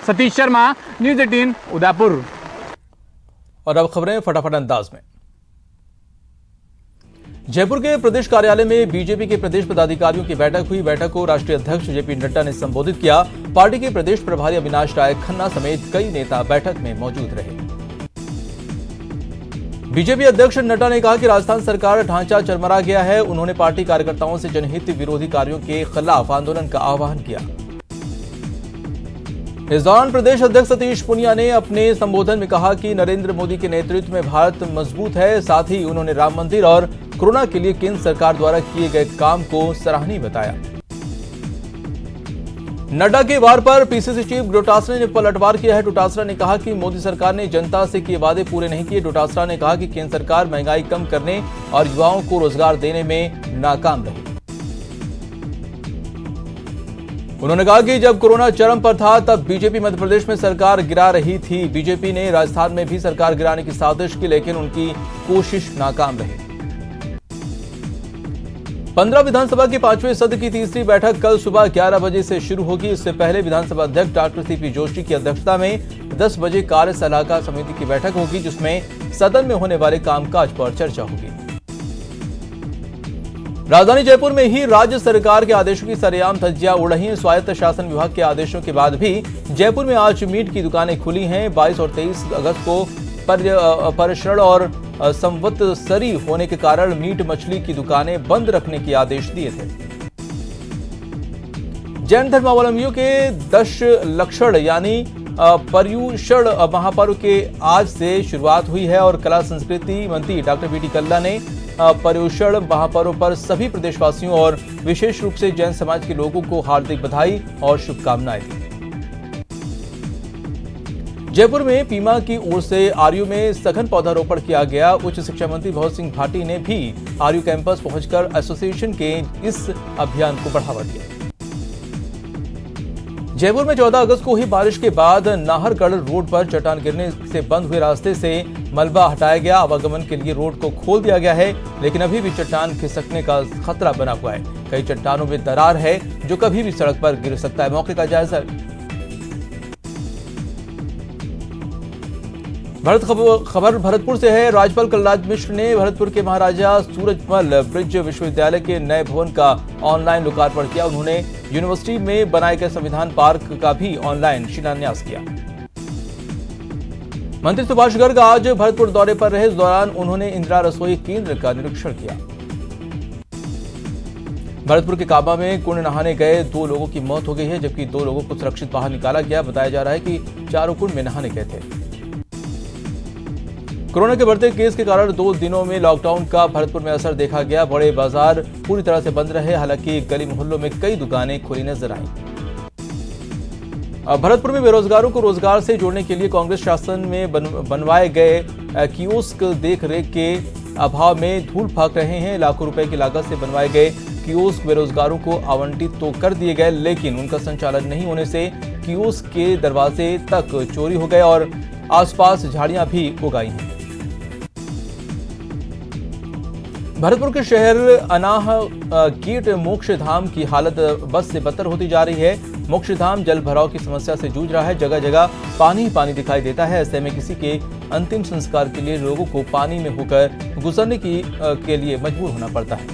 Satish Sharma, news 18 Udaipur. और अब खबरें फटाफट अंदाज में। जयपुर के प्रदेश कार्यालय में बीजेपी के प्रदेश पदाधिकारियों की बैठक हुई। बैठक को राष्ट्रीय अध्यक्ष जेपी नड्डा ने संबोधित किया। पार्टी के प्रदेश प्रभारी अविनाश राय खन्ना समेत कई नेता बैठक में मौजूद रहे। बीजेपी अध्यक्ष नड्डा ने कहा कि राजस्थान सरकार ढांचा चरमरा गया है। उन्होंने पार्टी कार्यकर्ताओं से जनहित विरोधी कार्यों के खिलाफ आंदोलन का आह्वान किया। इस दौरान प्रदेश अध्यक्ष सतीश पुनिया ने अपने संबोधन में कहा कि नरेंद्र मोदी के नेतृत्व में भारत मजबूत है। साथ ही उन्होंने राम मंदिर और कोरोना के लिए केंद्र सरकार द्वारा किए गए काम को सराहनीय बताया। नड्डा के वार पर पीसीसी चीफ डोटासरा ने पलटवार किया है। डोटासरा ने कहा कि मोदी सरकार ने जनता से किए वादे पूरे नहीं किए। डोटासरा ने कहा कि केंद्र सरकार महंगाई कम करने और युवाओं को रोजगार देने में नाकाम रही। उन्होंने कहा कि जब कोरोना चरम पर था तब बीजेपी मध्य प्रदेश में सरकार गिरा रही थी। बीजेपी ने राजस्थान में भी सरकार गिराने की साजिश की, लेकिन उनकी कोशिश नाकाम रही। 15 विधानसभा के 5वें सत्र की तीसरी बैठक कल सुबह 11 बजे से शुरू होगी। इससे पहले विधानसभा अध्यक्ष डॉक्टर सीपी जोशी की अध्यक्षता में 10 बजे कार्य सलाहकार समिति की बैठक होगी, जिसमें सदन में होने वाले कामकाज पर चर्चा होगी। राजधानी जयपुर में ही राज्य सरकार के आदेशों की सरेआम धज्जियां उड़ रही हैं। स्वायत्त शासन विभाग के आदेशों के बाद भी जयपुर में आज मीट की दुकानें खुली हैं। 22 और 23 अगस्त को पर्यषण और संवत्सरी होने के कारण मीट मछली की दुकानें बंद रखने के आदेश दिए थे। जैन धर्मावलंबियों के दशलक्षण यानी पर्युषण महापर्व के आज से शुरुआत हुई है और कला संस्कृति मंत्री डॉक्टर बीडी कल्ला ने पर्युषण महापर्व पर सभी प्रदेशवासियों और विशेष रूप से जैन समाज के लोगों को हार्दिक बधाई और शुभकामनाएं दी। जयपुर में पीमा की ओर से आरयू में सघन पौधारोपण किया गया। उच्च शिक्षा मंत्री भगत सिंह भाटी ने भी आरयू कैंपस पहुंचकर एसोसिएशन के इस अभियान को बढ़ावा दिया। जयपुर में 14 अगस्त को हुई बारिश के बाद नाहरगढ़ रोड पर चट्टान गिरने से बंद हुए रास्ते से मलबा हटाया गया। आवागमन के लिए रोड को खोल दिया गया है, लेकिन अभी भी चट्टान खिसकने का खतरा बना हुआ है। कई चट्टानों में दरार है जो कभी भी सड़क पर गिर सकता है। मौके का जायजा। खबर भरतपुर से है। राज्यपाल कलराज मिश्र ने भरतपुर के महाराजा सूरजमल ब्रिज विश्वविद्यालय के नए भवन का ऑनलाइन लोकार्पण किया। उन्होंने यूनिवर्सिटी में बनाए गए संविधान पार्क का भी ऑनलाइन शिलान्यास किया। मंत्री सुभाष गर्ग आज भरतपुर दौरे पर रहे। इस दौरान उन्होंने इंदिरा रसोई केंद्र का निरीक्षण किया। भरतपुर के काबा में कुंड नहाने गए 2 लोगों की मौत हो गई है, जबकि 2 लोगों को सुरक्षित बाहर निकाला गया। बताया जा रहा है कि चारों कुंड में नहाने गए थे। कोरोना के बढ़ते केस के कारण 2 दिनों में लॉकडाउन का भरतपुर में असर देखा गया। बड़े बाजार पूरी तरह से बंद रहे, हालांकि गली मोहल्लों में कई दुकानें खुली नजर आईं। भरतपुर में बेरोजगारों को रोजगार से जोड़ने के लिए कांग्रेस शासन में बनवाए गए कियोस्क देख रेख के अभाव में धूल फाक रहे हैं। लाखों रुपए की लागत से बनवाए गए कियोस्क बेरोजगारों को आवंटित तो कर दिए गए, लेकिन उनका संचालन नहीं होने से कियोस्क के दरवाजे तक चोरी हो गए और आसपास झाड़ियां भी उगाई हैं। भरतपुर के शहर अनाह गेट मोक्षधाम की हालत बद से बदतर होती जा रही है। मोक्षधाम जल भराव की समस्या से जूझ रहा है। जगह जगह पानी ही पानी दिखाई देता है। ऐसे में किसी के अंतिम संस्कार के लिए लोगों को पानी में होकर गुजरने के लिए मजबूर होना पड़ता है।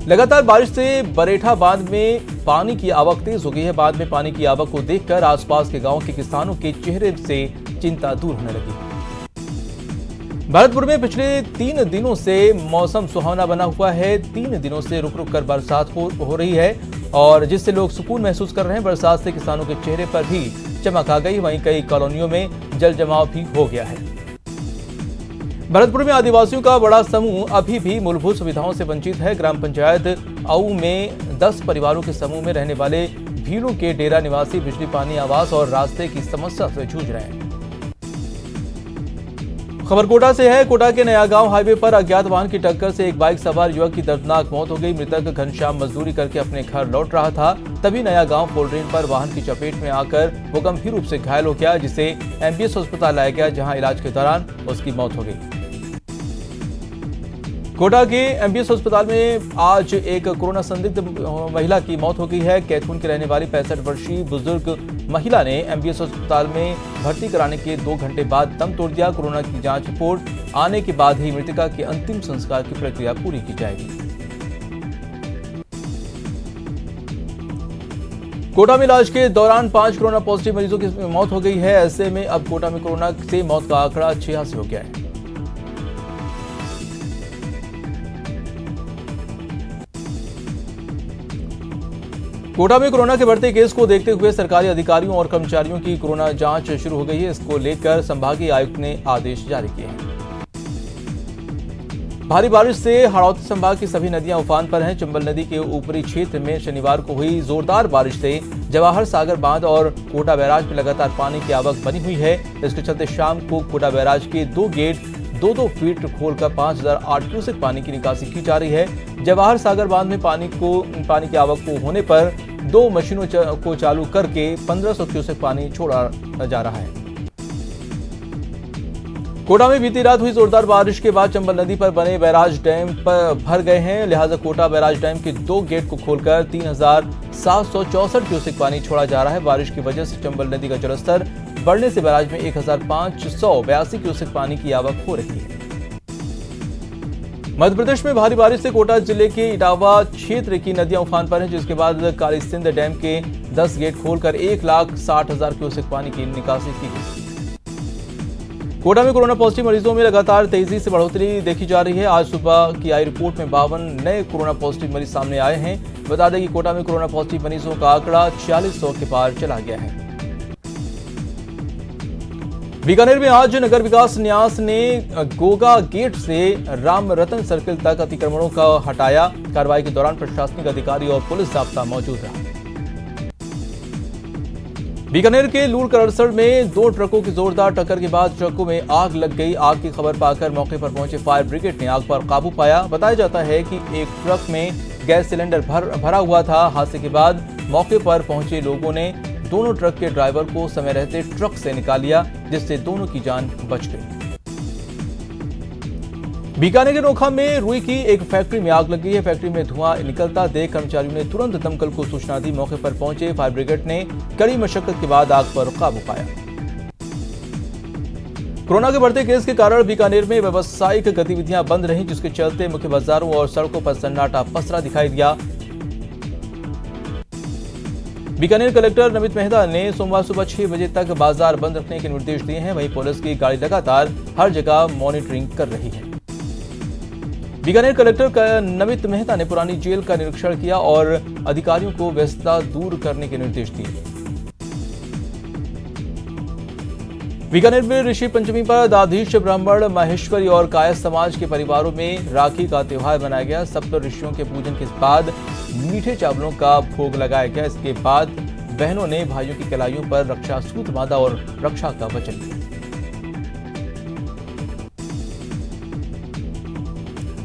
लगातार बारिश से बरेठा बांध में पानी की आवक तेज हो गई है। बांध में पानी की आवक को देखकर आसपास के गांवों के किसानों के चेहरे से चिंता दूर होने लगी। भरतपुर में पिछले 3 दिनों से मौसम सुहावना बना हुआ है। 3 दिनों से रुक रुक कर बरसात हो रही है और जिससे लोग सुकून महसूस कर रहे हैं। बरसात से किसानों के चेहरे पर भी चमक आ गई। वहीं कई कॉलोनियों में जल जमाव भी हो गया है। भरतपुर में आदिवासियों का बड़ा समूह अभी भी मूलभूत सुविधाओं से वंचित है। ग्राम पंचायत आऊ में 10 परिवारों के समूह में रहने वाले भीलों के डेरा निवासी बिजली, पानी, आवास और रास्ते की समस्या से जूझ रहे हैं। खबर कोटा से है। कोटा के नया गांव हाईवे पर अज्ञात वाहन की टक्कर से एक बाइक सवार युवक की दर्दनाक मौत हो गई। मृतक घनश्याम मजदूरी करके अपने घर लौट रहा था, तभी नया गांव फोल्ड्रेन पर वाहन की चपेट में आकर वो गंभीर रूप से घायल हो गया, जिसे एमबीएस अस्पताल लाया गया, जहां इलाज के दौरान उसकी मौत हो गई। कोटा के एमबीएस अस्पताल में आज एक कोरोना संदिग्ध महिला की मौत हो गई है। कैथून की रहने वाली 65 वर्षीय बुजुर्ग महिला ने एमबीएस अस्पताल में भर्ती कराने के 2 घंटे बाद दम तोड़ दिया। कोरोना की जांच रिपोर्ट आने के बाद ही मृतका के अंतिम संस्कार की प्रक्रिया पूरी की जाएगी। कोटा में इलाज के दौरान 5 कोरोना पॉजिटिव मरीजों की मौत हो गई है। ऐसे में अब कोटा में कोरोना से मौत का आंकड़ा 86 हो गया है। कोटा में कोरोना के बढ़ते केस को देखते हुए सरकारी अधिकारियों और कर्मचारियों की कोरोना जांच शुरू हो गई है। इसको लेकर संभागीय आयुक्त ने आदेश जारी किए हैं। भारी बारिश से हाड़ौती संभाग की सभी नदियां उफान पर हैं। चंबल नदी के ऊपरी क्षेत्र में शनिवार को हुई जोरदार बारिश से जवाहर सागर बांध और कोटा बैराज में लगातार पानी की आवक बनी हुई है। इसके चलते शाम को कोटा बैराज के 2 गेट 2-2 फीट खोलकर 5008 क्यूसेक पानी की निकासी की जा रही है। जवाहर सागर बांध में पानी की आवक को होने पर 2 मशीनों को चालू करके 1500 क्यूसेक पानी छोड़ा जा रहा है। कोटा में बीती रात हुई जोरदार बारिश के बाद चंबल नदी पर बने बैराज डैम पर भर गए हैं। लिहाजा कोटा बैराज डैम के 2 गेट को खोलकर 3764 क्यूसेक पानी छोड़ा जा रहा है। बारिश की वजह से चंबल नदी का जलस्तर बढ़ने से बैराज में 1582 क्यूसेक पानी की आवक हो रही है। मध्य प्रदेश में भारी बारिश से कोटा जिले के इटावा क्षेत्र की नदियां उफान पर हैं, जिसके बाद काली सिंध डैम के 10 गेट खोलकर 1,60,000 क्यूसेक पानी की निकासी की गई। कोटा में कोरोना पॉजिटिव मरीजों में लगातार तेजी से बढ़ोतरी देखी जा रही है। आज सुबह की आई रिपोर्ट में 52 नए कोरोना पॉजिटिव मरीज सामने आए हैं। बता दें कि कोटा में कोरोना पॉजिटिव मरीजों का आंकड़ा 4600 के पार चला गया है। बीकानेर में आज नगर विकास न्यास ने गोगा गेट से राम रतन सर्किल तक अतिक्रमणों का हटाया। कार्रवाई के दौरान प्रशासनिक अधिकारी और पुलिस जाब्ता मौजूद रहा। बीकानेर के लूड़ करड़सड़ में 2 ट्रकों की जोरदार टक्कर के बाद ट्रकों में आग लग गई। आग की खबर पाकर मौके पर पहुंचे फायर ब्रिगेड ने आग पर काबू पाया। बताया जाता है कि एक ट्रक में गैस सिलेंडर भरा हुआ था। हादसे के बाद मौके पर पहुंचे लोगों ने दोनों ट्रक के ड्राइवर को समय रहते ट्रक से निकाल लिया, जिससे दोनों की जान बच गई। बीकानेर के नोखा में रुई की एक फैक्ट्री में आग लग गई है। फैक्ट्री में धुआं निकलता देख कर्मचारियों ने तुरंत दमकल को सूचना दी। मौके पर पहुंचे फायर ब्रिगेड ने कड़ी मशक्कत के बाद आग पर काबू पाया। कोरोना के बढ़ते केस के कारण बीकानेर में व्यावसायिक गतिविधियां बंद रहीं, जिसके चलते मुख्य बाजारों और सड़कों पर सन्नाटा पसरा दिखाई दिया। बीकानेर कलेक्टर नमित मेहता ने सोमवार सुबह 6 बजे तक बाजार बंद रखने के निर्देश दिए हैं। वहीं पुलिस की गाड़ी लगातार हर जगह मॉनिटरिंग कर रही है। बीकानेर कलेक्टर नमित मेहता ने पुरानी जेल का निरीक्षण किया और अधिकारियों को व्यस्तता दूर करने के निर्देश दिए। बीकानेर में ऋषि पंचमी पर दाधीश ब्राह्मण माहेश्वरी और कायस्थ समाज के परिवारों में राखी का त्योहार मनाया गया। सप्त ऋषियों के पूजन के बाद मीठे चावलों का भोग लगाया गया। इसके बाद बहनों ने भाइयों की कलाइयों पर रक्षा सूत्र बांधा और रक्षा का वचन दिया।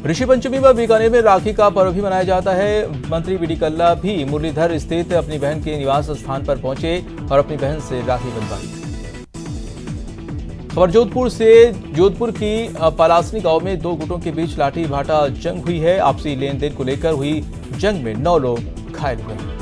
ऋषि पंचमी पर बीकानेर में राखी का पर्व भी मनाया जाता है। मंत्री बीडी कल्ला भी मुरलीधर स्थित अपनी बहन के निवास स्थान पर पहुंचे और अपनी बहन से राखी बंधवाई। खबर जोधपुर से। जोधपुर की पलासनी गांव में 2 गुटों के बीच लाठी भाटा जंग हुई है। आपसी लेन देन को लेकर हुई जंग में 9 लोग घायल हुए हैं।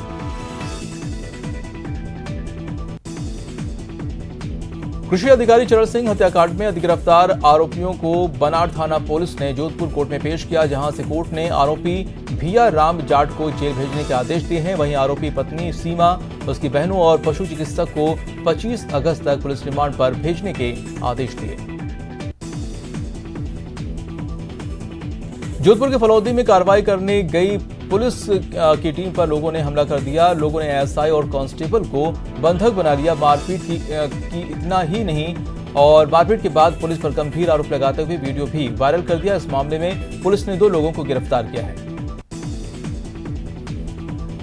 कृषि अधिकारी चरण सिंह हत्याकांड में अधिगिरफ्तार आरोपियों को बनाड़ थाना पुलिस ने जोधपुर कोर्ट में पेश किया, जहां से कोर्ट ने आरोपी भिया राम जाट को जेल भेजने के आदेश दिए हैं। वहीं आरोपी पत्नी सीमा, उसकी बहनों और पशु चिकित्सक को 25 अगस्त तक पुलिस रिमांड पर भेजने के आदेश दिए। जोधपुर के फलौदी में कार्रवाई करने गई पुलिस की टीम पर लोगों ने हमला कर दिया। लोगों ने एएसआई और कांस्टेबल को बंधक बना लिया। मारपीट की इतना ही नहीं और मारपीट के बाद पुलिस पर गंभीर आरोप लगाते हुए वीडियो भी वायरल कर दिया। इस मामले में पुलिस ने 2 लोगों को गिरफ्तार किया है।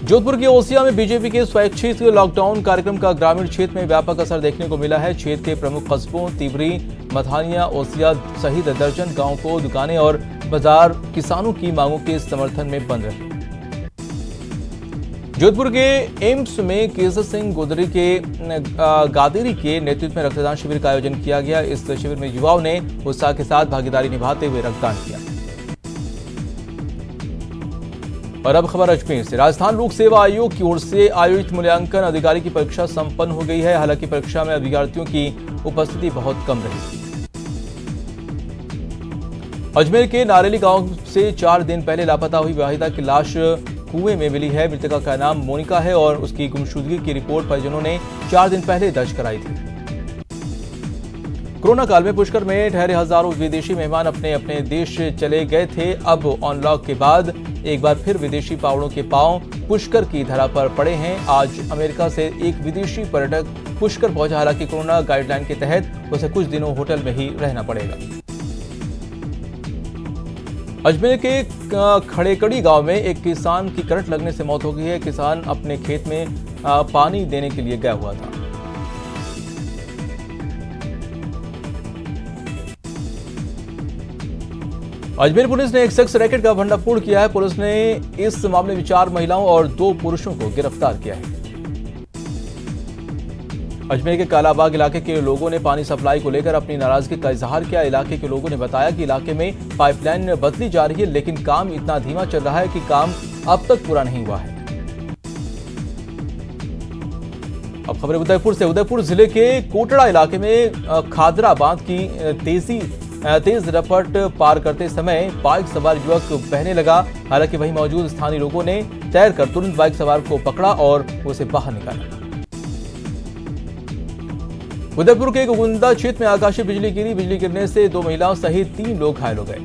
जोधपुर के ओसिया में बीजेपी के स्वैच्छिक लॉकडाउन कार्यक्रम का ग्रामीण क्षेत्र में व्यापक असर देखने को मिला है। क्षेत्र के प्रमुख कस्बों तिवरी, मथानिया, ओसिया सहित दर्जन गांव को दुकानें और बाजार किसानों की मांगों के समर्थन में बंद रहे। जोधपुर के एम्स में केसर सिंह गादेरी के नेतृत्व में रक्तदान शिविर का आयोजन किया गया। इस शिविर में युवाओं ने उत्साह के साथ भागीदारी निभाते हुए रक्तदान किया। और अब खबर अजमेर से। राजस्थान लोक सेवा आयोग की ओर से आयोजित मूल्यांकन अधिकारी की परीक्षा संपन्न हो गई है। हालांकि परीक्षा में अभ्यर्थियों की उपस्थिति बहुत कम रही। अजमेर के नारेली गांव से 4 दिन पहले लापता हुई वाहिदा की लाश कुएं में मिली है। मृतका का नाम मोनिका है और उसकी गुमशुदगी की रिपोर्ट परिजनों ने 4 दिन पहले दर्ज कराई थी। कोरोना काल में पुष्कर में ठहरे हजारों विदेशी मेहमान अपने अपने देश चले गए थे। अब अनलॉक के बाद एक बार फिर विदेशी पावड़ों के पांव पुष्कर की धरा पर पड़े हैं। आज अमेरिका से एक विदेशी पर्यटक पुष्कर पहुंचा। हालांकि कोरोना गाइडलाइन के तहत उसे कुछ दिनों होटल में ही रहना पड़ेगा। अजमेर के खड़ेकड़ी गांव में एक किसान की करंट लगने से मौत हो गई है। किसान अपने खेत में पानी देने के लिए गया हुआ था। अजमेर पुलिस ने एक सेक्स रैकेट का भंडाफोड़ किया है। पुलिस ने इस मामले में 4 महिलाओं और 2 पुरुषों को गिरफ्तार किया है। अजमेर के कालाबाग इलाके के लोगों ने पानी सप्लाई को लेकर अपनी नाराजगी का इजहार किया। इलाके के लोगों ने बताया कि इलाके में पाइपलाइन बदली जा रही है, लेकिन काम इतना धीमा चल रहा है कि काम अब तक पूरा नहीं हुआ है। अब खबर उदयपुर से। उदयपुर जिले के कोटड़ा इलाके में खादरा बांध की तेज रपट पार करते समय बाइक सवार युवक बहने लगा। हालांकि वहीं मौजूद स्थानीय लोगों ने तैरकर तुरंत बाइक सवार को पकड़ा और उसे बाहर निकाला। उदयपुर के गुंदा क्षेत्र में आकाशीय बिजली गिरी। बिजली गिरने से 2 महिलाओं सहित 3 लोग घायल हो गए।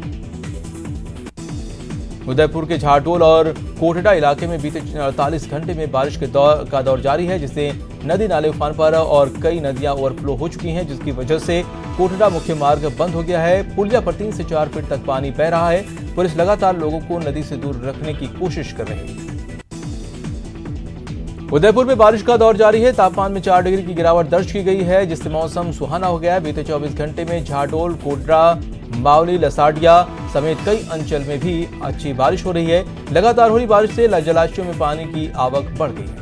उदयपुर के झाटोल और कोटड़ा इलाके में बीते 48 घंटे में बारिश का दौर जारी है, जिससे नदी नाले उफान पर और कई नदियां ओवरफ्लो हो चुकी हैं, जिसकी वजह से कोटड़ा मुख्य मार्ग बंद हो गया है। पुलिया पर 3 से 4 फीट तक पानी बह रहा है। पुलिस लगातार लोगों को नदी से दूर रखने की कोशिश कर रही है। उदयपुर में बारिश का दौर जारी है। तापमान में 4 डिग्री की गिरावट दर्ज की गई है, जिससे मौसम सुहाना हो गया है। बीते 24 घंटे में झाटोल, कोटड़ा, मावली, लसाडिया समेत कई अंचल में भी अच्छी बारिश हो रही है। लगातार हो रही बारिश से जलाशयों में पानी की आवक बढ़ गई है।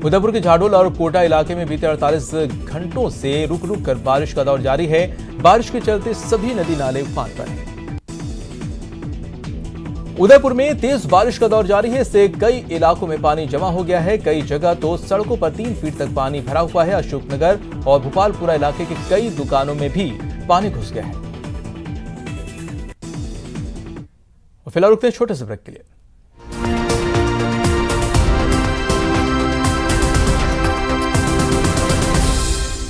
उदयपुर के झाडोल और कोटा इलाके में बीते 48 घंटों से रुक रुक कर बारिश का दौर जारी है। बारिश के चलते सभी नदी नाले उफान पर हैं। उदयपुर में तेज बारिश का दौर जारी है। इससे कई इलाकों में पानी जमा हो गया है। कई जगह तो सड़कों पर 3 फीट तक पानी भरा हुआ है। अशोकनगर और भोपालपुरा इलाके के कई दुकानों में भी पानी घुस गया है। फिलहाल रुकते हैं छोटे से ब्रेक के लिए।